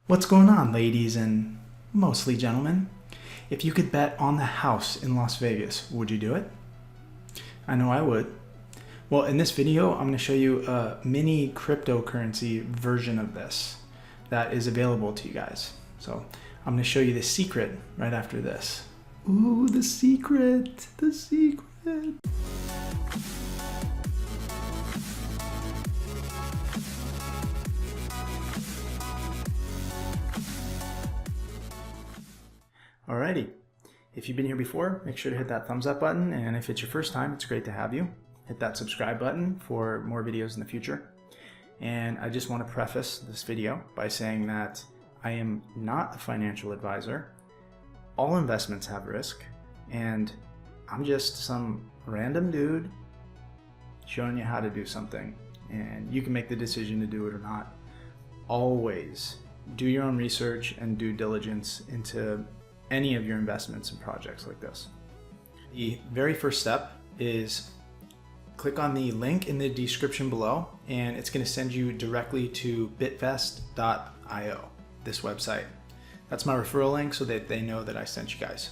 What's going on, ladies and mostly gentlemen? If you could bet on the house in Las Vegas, would you do it? I know I would. Well, in this video, I'm going to show you a mini cryptocurrency version of this that is available to you guys. So I'm going to show you the secret right after this. Ooh, the secret, the secret. Alrighty, if you've been here before, make sure to hit that thumbs up button, and if it's your first time, it's great to have you. Hit that subscribe button for more videos in the future. And I just want to preface this video by saying that I am not a financial advisor. All investments have risk, and I'm just some random dude showing you how to do something, and you can make the decision to do it or not. Always do your own research and due diligence into any of your investments and projects like this. The very first step is click on the link in the description below, and it's going to send you directly to bitvest.io, this website. That's my referral link so that they know that I sent you guys.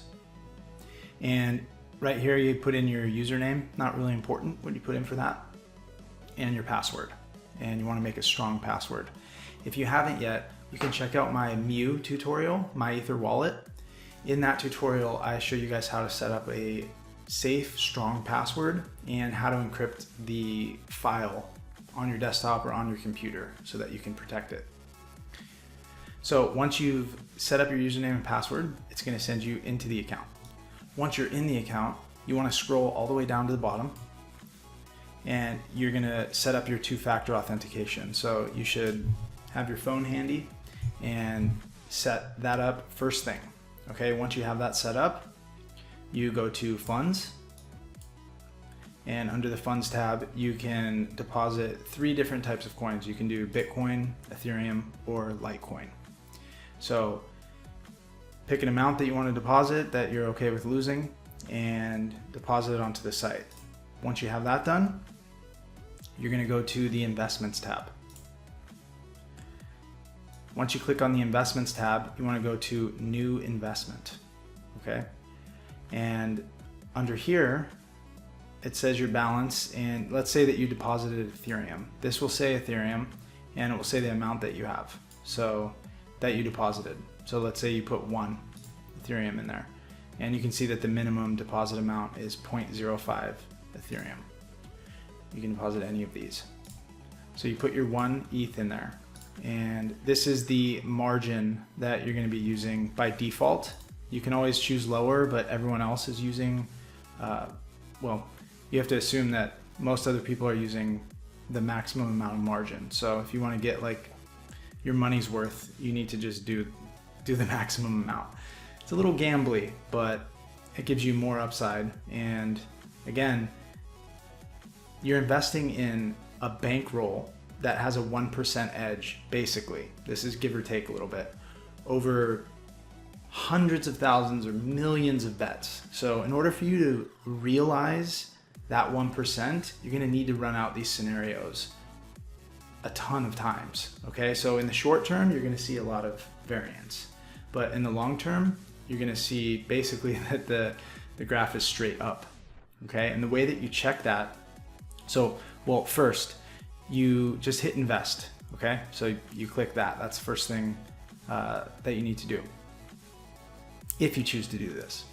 And right here you put in your username, not really important what you put in for that, and your password. And you want to make a strong password. If you haven't yet, you can check out my Mew tutorial, My Ether Wallet. In that tutorial, I show you guys how to set up a safe, strong password and how to encrypt the file on your desktop or on your computer so that you can protect it. So once you've set up your username and password, it's going to send you into the account. Once you're in the account, you want to scroll all the way down to the bottom, and you're going to set up your two-factor authentication. So you should have your phone handy and set that up first thing. Okay, once you have that set up, you go to Funds, and under the Funds tab, you can deposit 3 different types of coins. You can do Bitcoin, Ethereum, or Litecoin. So pick an amount that you want to deposit that you're okay with losing and deposit it onto the site. Once you have that done, you're going to go to the Investments tab. Once you click on the Investments tab, you want to go to New Investment, okay? And under here, it says your balance, and let's say that you deposited Ethereum. This will say Ethereum, and it will say the amount that you have, so that you deposited. So let's say you put 1 Ethereum in there, and you can see that the minimum deposit amount is 0.05 Ethereum. You can deposit any of these. So you put your 1 ETH in there. And this is the margin that you're going to be using by default. You can always choose lower, but everyone else is using, well, you have to assume that most other people are using the maximum amount of margin. So if you want to get like your money's worth, you need to just do the maximum amount. It's a little gambly, but it gives you more upside. And again, you're investing in a bankroll that has a 1% edge, basically. This is give or take a little bit, over hundreds of thousands or millions of bets. So in order for you to realize that 1%, you're gonna need to run out these scenarios a ton of times, okay? So in the short term, you're gonna see a lot of variance. But in the long term, you're gonna see basically that the graph is straight up, okay? And the way that you check that, so, well, first, you just hit invest, okay? So you click that. That's the first thing that you need to do if you choose to do this.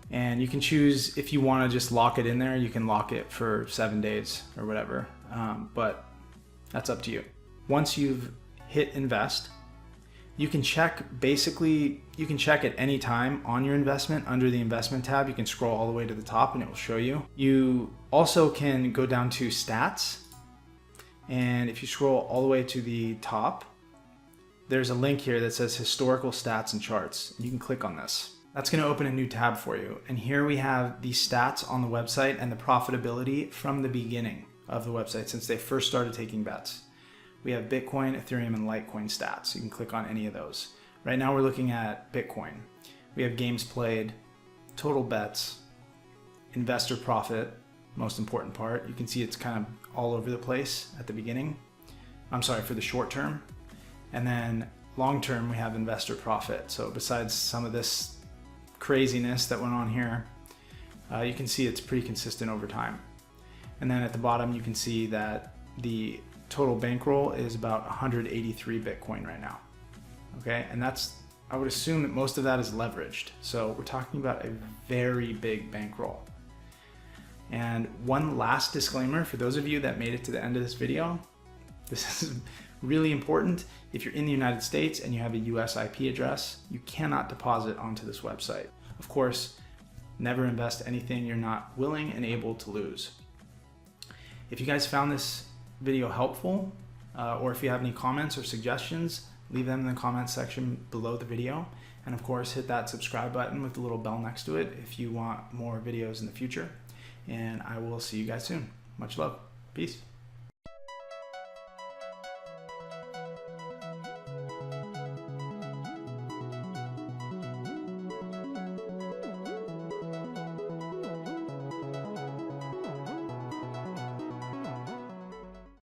And you can choose if you want to just lock it in there, you can lock it for 7 days or whatever, but that's up to you. Once you've hit invest, you can check, basically, you can check at any time on your investment under the investment tab. You can scroll all the way to the top and it will show you. You also can go down to stats. And if you scroll all the way to the top, there's a link here that says historical stats and charts. You can click on this. That's going to open a new tab for you. And here we have the stats on the website and the profitability from the beginning of the website since they first started taking bets. We have Bitcoin, Ethereum, and Litecoin stats. You can click on any of those. Right now we're looking at Bitcoin. We have games played, total bets, investor profit, most important part. You can see it's kind of all over the place at the beginning. I'm sorry, for the short term. And then long term, we have investor profit. So besides some of this craziness that went on here, you can see it's pretty consistent over time. And then at the bottom, you can see that the total bankroll is about 183 Bitcoin right now. Okay, and I would assume that most of that is leveraged. So we're talking about a very big bankroll. And one last disclaimer for those of you that made it to the end of this video, this is really important. If you're in the United States and you have a US IP address, you cannot deposit onto this website. Of course, never invest anything you're not willing and able to lose. If you guys found this video helpful, or if you have any comments or suggestions, leave them in the comments section below the video. And of course, hit that subscribe button with the little bell next to it if you want more videos in the future. And I will see you guys soon. Much love. Peace.